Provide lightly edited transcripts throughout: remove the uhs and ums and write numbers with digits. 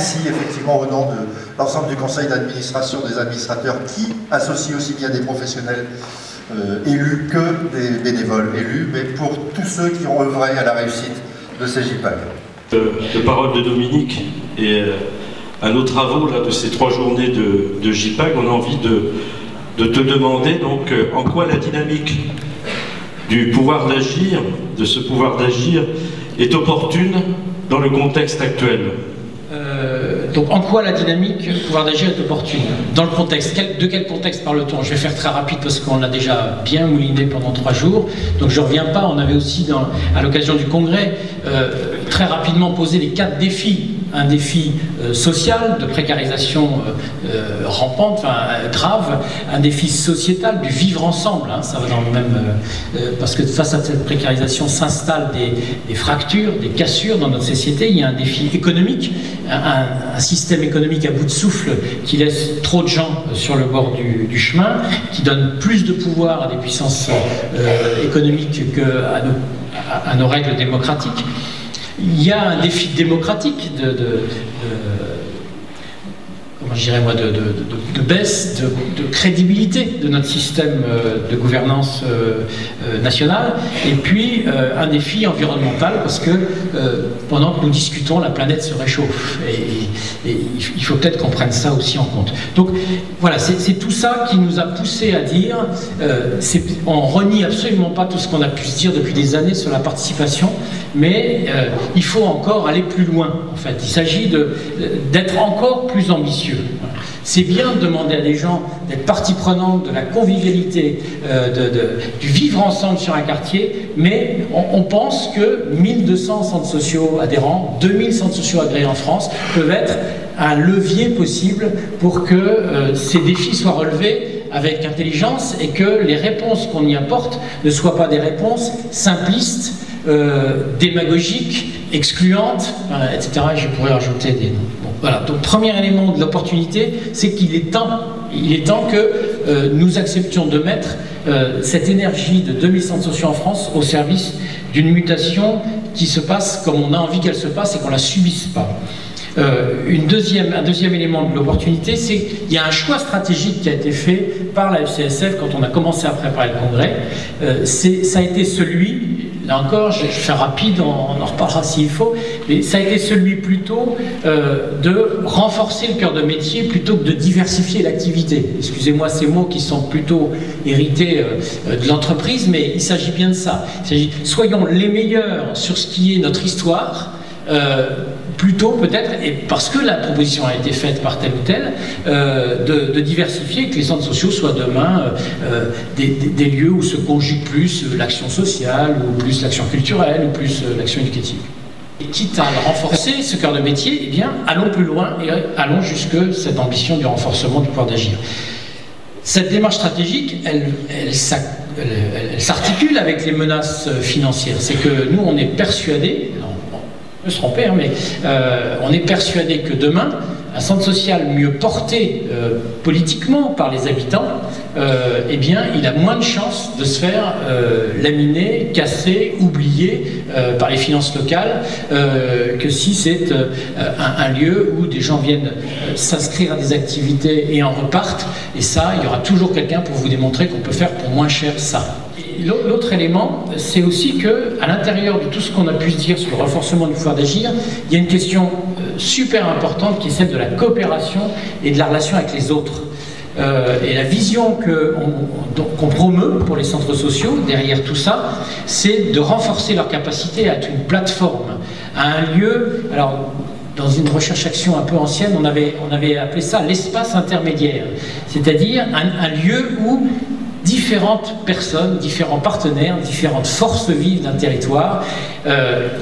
merci effectivement au nom de l'ensemble du conseil d'administration, des administrateurs qui associent aussi bien des professionnels élus que des bénévoles élus, mais pour tous ceux qui ont œuvré à la réussite de ces JPAG. De parole de Dominique et à nos travaux là, de ces 3 journées de JPAG, on a envie de te demander donc en quoi la dynamique du pouvoir d'agir, de ce pouvoir d'agir, est opportune dans le contexte actuel. Donc en quoi la dynamique du pouvoir d'agir est opportune? Dans le contexte, de quel contexte parle-t-on? Je vais faire très rapide parce qu'on l'a déjà bien mouliné pendant 3 jours, donc je ne reviens pas. On avait aussi, à l'occasion du congrès, très rapidement posé les 4 défis. Un défi social, de précarisation rampante, enfin grave, un défi sociétal, du vivre ensemble, hein, ça va dans le même... parce que face à cette précarisation s'installent des fractures, des cassures dans notre société. Il y a un défi économique, un système économique à bout de souffle qui laisse trop de gens sur le bord du chemin, qui donne plus de pouvoir à des puissances économiques qu'à nos règles démocratiques. Il y a un défi démocratique comment je dirais moi, de baisse de crédibilité de notre système de gouvernance nationale, et puis un défi environnemental parce que pendant que nous discutons, la planète se réchauffe et il faut peut-être qu'on prenne ça aussi en compte. Donc voilà, c'est tout ça qui nous a poussé à dire, on renie absolument pas tout ce qu'on a pu se dire depuis des années sur la participation, mais il faut encore aller plus loin en fait. Il s'agit d'être encore plus ambitieux. C'est bien de demander à des gens d'être partie prenante de la convivialité, du vivre ensemble sur un quartier, mais on pense que 1200 centres sociaux adhérents, 2000 centres sociaux agréés en France peuvent être un levier possible pour que ces défis soient relevés avec intelligence et que les réponses qu'on y apporte ne soient pas des réponses simplistes, démagogiques, excluantes, etc. Je pourrais rajouter des noms. Bon, voilà. Donc, premier élément de l'opportunité, c'est qu'il est temps que nous acceptions de mettre cette énergie de 2000 centres sociaux en France au service d'une mutation qui se passe comme on a envie qu'elle se passe et qu'on ne la subisse pas. Un deuxième élément de l'opportunité, c'est qu'il y a un choix stratégique qui a été fait par la FCSF quand on a commencé à préparer le congrès. Ça a été celui, là encore, je vais faire rapide, on en reparlera s'il faut, mais ça a été celui plutôt de renforcer le cœur de métier plutôt que de diversifier l'activité. Excusez-moi ces mots qui sont plutôt hérités de l'entreprise, mais il s'agit bien de ça. Il s'agit, soyons les meilleurs sur ce qui est notre histoire, plutôt peut-être, et parce que la proposition a été faite par tel ou tel, de diversifier, que les centres sociaux soient demain des lieux où se conjugue plus l'action sociale, ou plus l'action culturelle, ou plus l'action éducative. Et quitte à renforcer ce cœur de métier, eh bien, allons plus loin et allons jusque cette ambition du renforcement du pouvoir d'agir. Cette démarche stratégique, elle s'articule avec les menaces financières. C'est que nous, on est persuadés, on peut se tromper, hein, mais on est persuadé que demain, un centre social mieux porté politiquement par les habitants, eh bien, il a moins de chances de se faire laminer, casser, oublier par les finances locales que si c'est un lieu où des gens viennent s'inscrire à des activités et en repartent. Et ça, il y aura toujours quelqu'un pour vous démontrer qu'on peut faire pour moins cher ça. L'autre élément, c'est aussi qu'à l'intérieur de tout ce qu'on a pu se dire sur le renforcement du pouvoir d'agir, il y a une question super importante qui est celle de la coopération et de la relation avec les autres. Et la vision qu'on promeut pour les centres sociaux, derrière tout ça, c'est de renforcer leur capacité à être une plateforme, à un lieu... Alors, dans une recherche-action un peu ancienne, on avait appelé ça l'espace intermédiaire, c'est-à-dire un lieu où différentes personnes, différents partenaires, différentes forces vives d'un territoire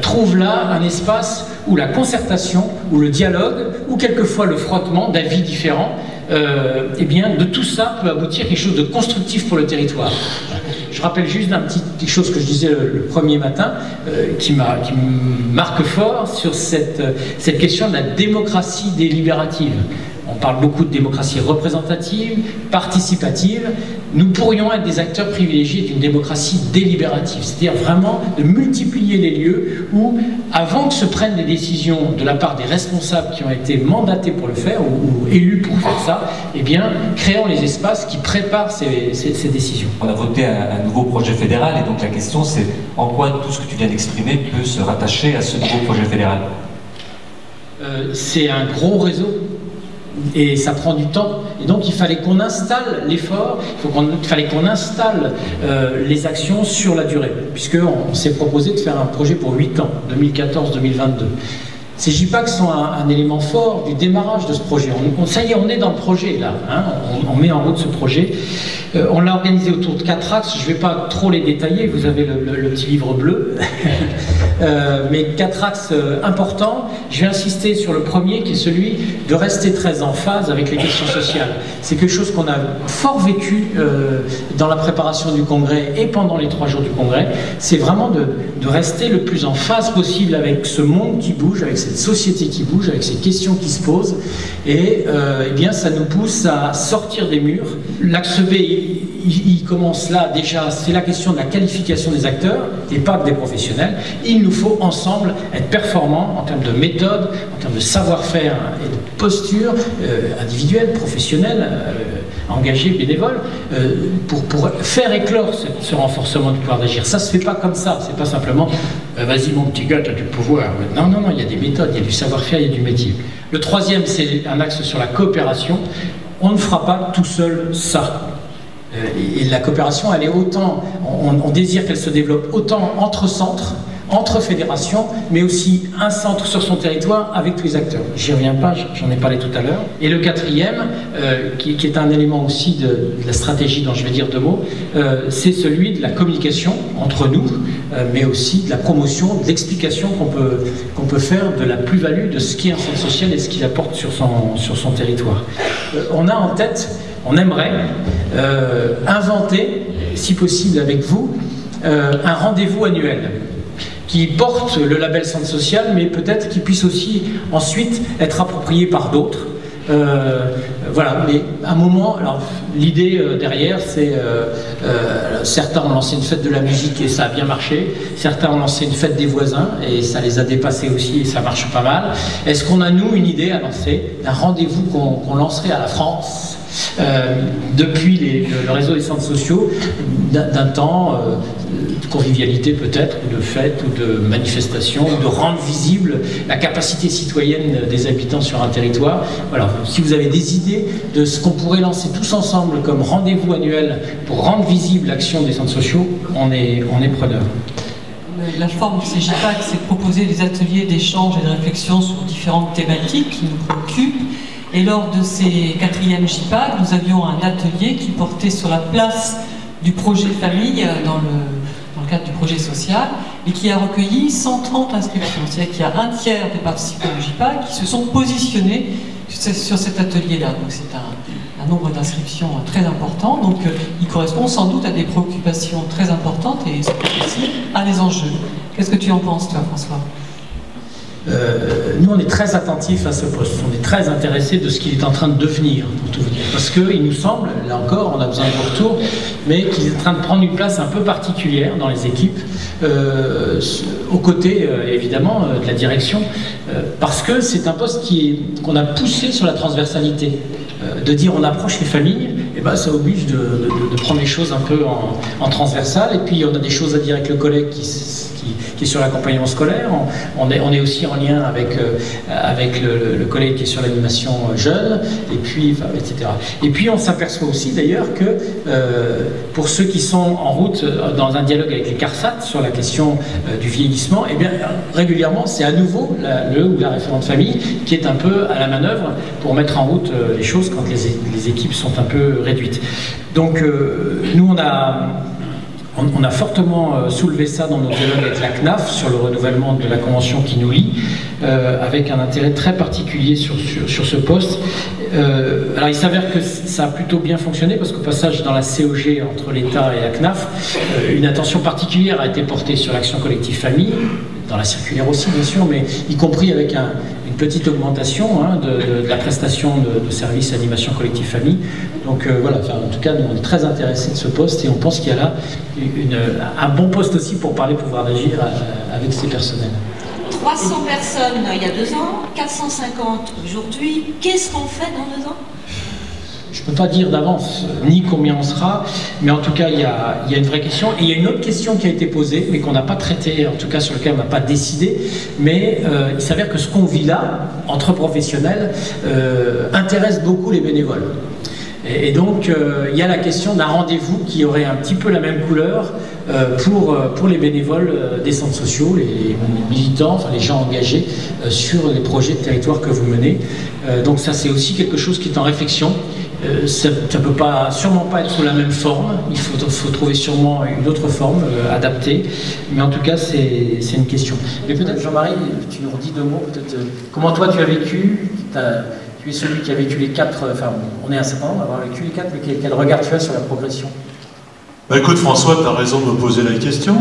trouvent là un espace où la concertation, où le dialogue, ou quelquefois le frottement d'avis différents, eh bien, de tout ça peut aboutir à quelque chose de constructif pour le territoire. Je rappelle juste quelque chose que je disais le premier matin, qui me marque fort sur cette question de la démocratie délibérative. On parle beaucoup de démocratie représentative, participative. nous pourrions être des acteurs privilégiés d'une démocratie délibérative, c'est-à-dire vraiment de multiplier les lieux où, avant que se prennent des décisions de la part des responsables qui ont été mandatés pour le faire ou élus pour faire ça, eh bien, créons les espaces qui préparent ces décisions. On a voté un nouveau projet fédéral et donc la question c'est en quoi tout ce que tu viens d'exprimer peut se rattacher à ce nouveau projet fédéral. C'est un gros réseau et ça prend du temps. Et donc il fallait qu'on installe l'effort, il fallait qu'on installe les actions sur la durée, puisqu'on s'est proposé de faire un projet pour 8 ans, 2014-2022. Ces JPAC sont un élément fort du démarrage de ce projet. Ça y est, on est dans le projet là, hein, on met en route ce projet. On l'a organisé autour de 4 axes, je ne vais pas trop les détailler, vous avez le petit livre bleu, mais 4 axes importants. Je vais insister sur le premier qui est celui de rester très en phase avec les questions sociales. C'est quelque chose qu'on a fort vécu dans la préparation du congrès et pendant les 3 jours du congrès. C'est vraiment de rester le plus en phase possible avec ce monde qui bouge, avec cette société qui bouge, avec ces questions qui se posent. Et eh bien, ça nous pousse à sortir des murs. L'axe B, il commence là déjà, c'est la question de la qualification des acteurs et pas que des professionnels. Il nous faut ensemble être performants en termes de méthode, en termes de savoir-faire et de posture individuelle, professionnelle, engagée, bénévole, pour faire éclore ce renforcement du pouvoir d'agir. Ça se fait pas comme ça, c'est pas simplement vas-y mon petit gars, tu as du pouvoir. Non, non, non, il y a des méthodes, il y a du savoir-faire, il y a du métier. Le troisième, c'est un axe sur la coopération. On ne fera pas tout seul ça. Et la coopération, elle est autant, on désire qu'elle se développe autant entre centres, entre fédérations, mais aussi un centre sur son territoire avec tous les acteurs. J'y reviens pas, j'en ai parlé tout à l'heure. Et le quatrième, qui est un élément aussi de la stratégie dont je vais dire 2 mots, c'est celui de la communication entre nous, mais aussi de la promotion, de l'explication qu'on peut faire de la plus-value de ce qu'est un centre social et ce qu'il apporte sur son territoire. On a en tête, on aimerait inventer, si possible avec vous, un rendez-vous annuel qui porte le label centre social, mais peut-être qui puisse aussi ensuite être approprié par d'autres. Voilà, mais à un moment, alors l'idée derrière, c'est certains ont lancé une fête de la musique et ça a bien marché, certains ont lancé une fête des voisins et ça les a dépassés aussi et ça marche pas mal. Est-ce qu'on a, nous, une idée à lancer, un rendez-vous qu'on lancerait à la France depuis le réseau des centres sociaux, d'un temps de convivialité peut-être, ou de fête, ou de manifestation, ou de rendre visible la capacité citoyenne des habitants sur un territoire. Voilà. Si vous avez des idées de ce qu'on pourrait lancer tous ensemble comme rendez-vous annuel pour rendre visible l'action des centres sociaux, on est preneurs. La forme de ces JPAC, c'est de proposer des ateliers d'échange et de réflexion sur différentes thématiques qui nous préoccupent. Et lors de ces 4e JPAC, nous avions un atelier qui portait sur la place du projet famille dans le cadre du projet social et qui a recueilli 130 inscriptions. C'est-à-dire qu'il y a un tiers des participants au JPAC qui se sont positionnés sur cet atelier-là. Donc c'est un nombre d'inscriptions très important. Donc il correspond sans doute à des préoccupations très importantes et aussi à des enjeux. Qu'est-ce que tu en penses, toi, François ? Nous, on est très attentifs à ce poste, on est très intéressés de ce qu'il est en train de devenir, pour tout vous dire. Parce qu'il nous semble, là encore, on a besoin de vos retours, mais qu'il est en train de prendre une place un peu particulière dans les équipes, aux côtés, évidemment, de la direction, parce que c'est un poste qu'on a poussé sur la transversalité. De dire on approche les familles, et ben ça oblige de prendre les choses un peu en transversal, et puis on a des choses à dire avec le collègue qui est sur l'accompagnement scolaire, on est aussi en lien avec le collègue qui est sur l'animation jeune, et puis, enfin, etc. Et puis on s'aperçoit aussi d'ailleurs que pour ceux qui sont en route dans un dialogue avec les CARSAT sur la question du vieillissement, et bien régulièrement c'est à nouveau le ou la référente famille qui est un peu à la manœuvre pour mettre en route les choses quand les équipes sont un peu réduites. Donc nous on a fortement soulevé ça dans nos dialogues avec la CNAF sur le renouvellement de la convention qui nous lie, avec un intérêt très particulier sur ce poste. Alors il s'avère que ça a plutôt bien fonctionné parce qu'au passage dans la COG entre l'État et la CNAF, une attention particulière a été portée sur l'action collective famille, dans la circulaire aussi bien sûr, mais y compris avec une petite augmentation hein, de la prestation de services animation collective famille. Donc voilà, en tout cas, nous on est très intéressés de ce poste et on pense qu'il y a là un bon poste aussi pour parler pouvoir d'agir avec ces personnels. 300 personnes il y a 2 ans, 450 aujourd'hui. Qu'est-ce qu'on fait dans 2 ans? Je ne peux pas dire d'avance ni combien on sera, mais en tout cas, il y a une vraie question. Et il y a une autre question qui a été posée, mais qu'on n'a pas traitée, en tout cas sur laquelle on n'a pas décidé. Mais il s'avère que ce qu'on vit là, entre professionnels, intéresse beaucoup les bénévoles. Et donc, il y a la question d'un rendez-vous qui aurait un petit peu la même couleur pour les bénévoles des centres sociaux, les militants, enfin les gens engagés sur les projets de territoire que vous menez. Donc ça, c'est aussi quelque chose qui est en réflexion. Ça ne peut sûrement pas être sous la même forme, il faut trouver sûrement une autre forme adaptée, mais en tout cas c'est une question. Mais peut-être Jean-Marie, tu nous redis 2 mots, peut-être comment toi tu as vécu, tu es celui qui a vécu les 4, enfin on est un certain nombre d'avoir vécu les 4, mais quel regard tu as sur la progression? Bah écoute François, tu as raison de me poser la question.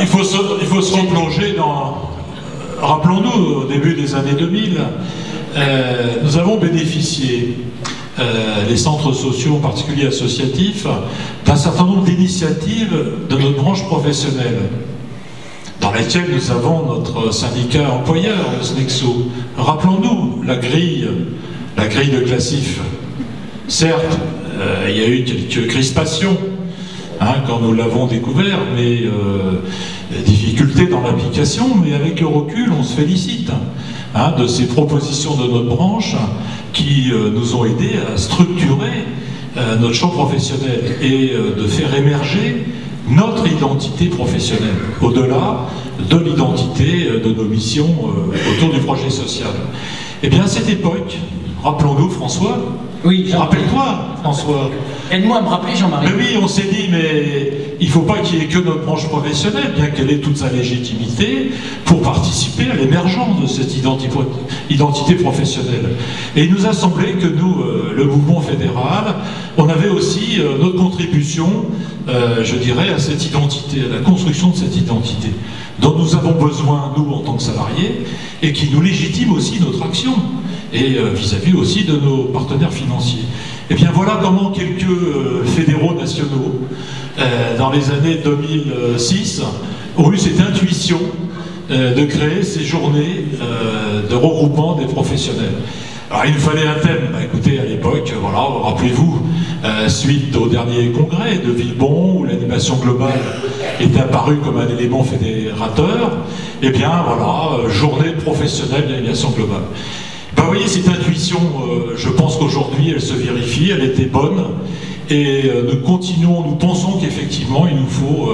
il faut se replonger dans... Rappelons-nous, au début des années 2000, nous avons bénéficié, les centres sociaux, en particulier associatifs, d'un certain nombre d'initiatives de notre branche professionnelle, dans lesquelles nous avons notre syndicat employeur, le SNEXO. Rappelons-nous la grille de classif. Certes, il y a eu quelques crispations quand nous l'avons découvert, mais difficultés dans l'application, mais avec le recul, on se félicite de ces propositions de notre branche qui nous ont aidés à structurer notre champ professionnel et de faire émerger notre identité professionnelle, au-delà de l'identité de nos missions autour du projet social. Eh bien, à cette époque, rappelons-nous, François, oui, rappelle-toi, François. Aide-moi à me rappeler, Jean-Marie. Mais oui, on s'est dit, mais il ne faut pas qu'il y ait que notre branche professionnelle, bien qu'elle ait toute sa légitimité, pour participer à l'émergence de cette identité professionnelle. Et il nous a semblé que nous, le mouvement fédéral, on avait aussi notre contribution, je dirais, à cette identité, à la construction de cette identité, dont nous avons besoin, nous, en tant que salariés, et qui nous légitime aussi notre action, et vis-à-vis aussi de nos partenaires financiers. Et bien voilà comment quelques fédéraux nationaux, dans les années 2006, ont eu cette intuition de créer ces journées de regroupement des professionnels. Alors il nous fallait un thème, écoutez, à l'époque, voilà, rappelez-vous, suite au dernier congrès de Villebon, où l'animation globale est apparue comme un élément fédérateur, et bien voilà, journée professionnelle d'animation globale. Ben, vous voyez, cette intuition, je pense qu'aujourd'hui, elle se vérifie, elle était bonne, et nous pensons qu'effectivement, il nous faut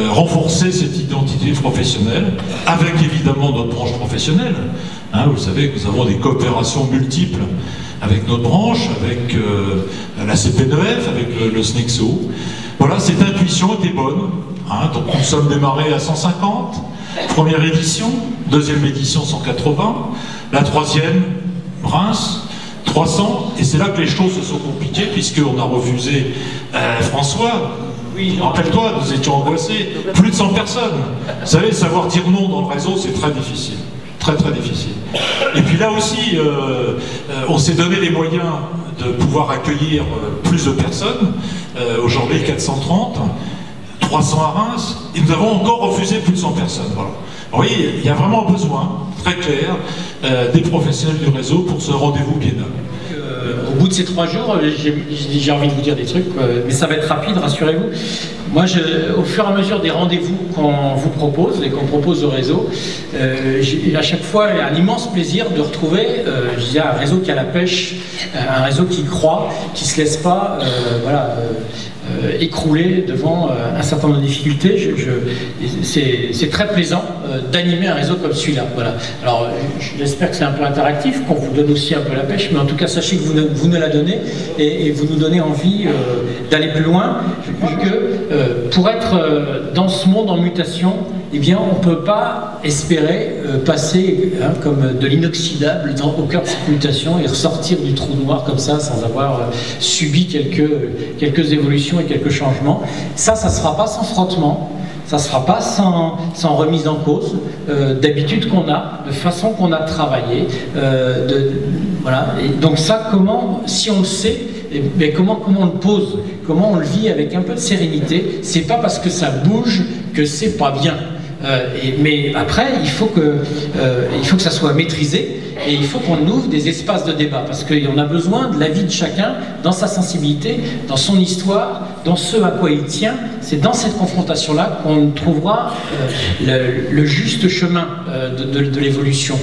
renforcer cette identité professionnelle, avec évidemment notre branche professionnelle. Vous savez que nous avons des coopérations multiples avec notre branche, avec la CPNEF, avec le SNEXO. Voilà, cette intuition était bonne. Donc nous sommes démarrés à 150, première édition, deuxième édition 180, la troisième, Reims, 300, et c'est là que les choses se sont compliquées, puisqu'on a refusé François. Oui, rappelle-toi, nous étions angoissés, plus de 100 personnes. Vous savez, savoir dire non dans le réseau, c'est très difficile. Très très difficile. Et puis là aussi, on s'est donné les moyens de pouvoir accueillir plus de personnes. Aujourd'hui, 430, 300 à Reims, et nous avons encore refusé plus de 100 personnes. Voilà. Vous voyez, il y a vraiment un besoin très clair des professionnels du réseau pour ce rendez-vous biennal. Au bout de ces 3 jours, j'ai envie de vous dire des trucs, mais ça va être rapide, rassurez-vous. Moi, au fur et à mesure des rendez-vous qu'on vous propose et qu'on propose au réseau, j'ai à chaque fois un immense plaisir de retrouver un réseau qui a la pêche, un réseau qui croit, qui ne se laisse pas écrouler devant un certain nombre de difficultés. C'est très plaisant d'animer un réseau comme celui-là. Voilà. Alors, j'espère que c'est un peu interactif, qu'on vous donne aussi un peu la pêche, mais en tout cas, sachez que vous nous la donnez et vous nous donnez envie d'aller plus loin. Je crois que pour être dans ce monde en mutation, eh bien, on ne peut pas espérer passer comme de l'inoxydable au cœur de cette mutation et ressortir du trou noir comme ça sans avoir subi quelques évolutions et quelques changements. Ça ne se fera pas sans frottement, Ça ne se fera pas sans remise en cause d'habitudes qu'on a, de façon qu'on a de travailler. Voilà. Et donc ça, comment, si on le sait, mais comment on le pose, comment on le vit avec un peu de sérénité. C'est pas parce que ça bouge que c'est pas bien. Mais après, il faut que ça soit maîtrisé et il faut qu'on ouvre des espaces de débat parce qu'on a besoin de l'avis de chacun dans sa sensibilité, dans son histoire, dans ce à quoi il tient. C'est dans cette confrontation-là qu'on trouvera le juste chemin de l'évolution.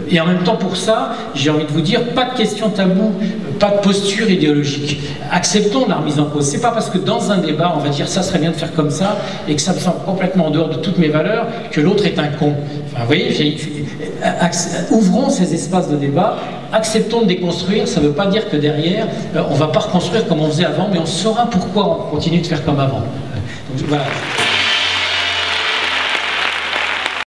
Et en même temps, pour ça, j'ai envie de vous dire, pas de questions taboues, pas de posture idéologique. Acceptons la remise en cause. C'est pas parce que dans un débat, on va dire ça serait bien de faire comme ça et que ça me semble complètement en dehors de toutes mes valeurs que l'autre est un con. Enfin, vous voyez, ouvrons ces espaces de débat, acceptons de déconstruire. Ça ne veut pas dire que derrière, on ne va pas reconstruire comme on faisait avant, mais on saura pourquoi on continue de faire comme avant. Donc, voilà.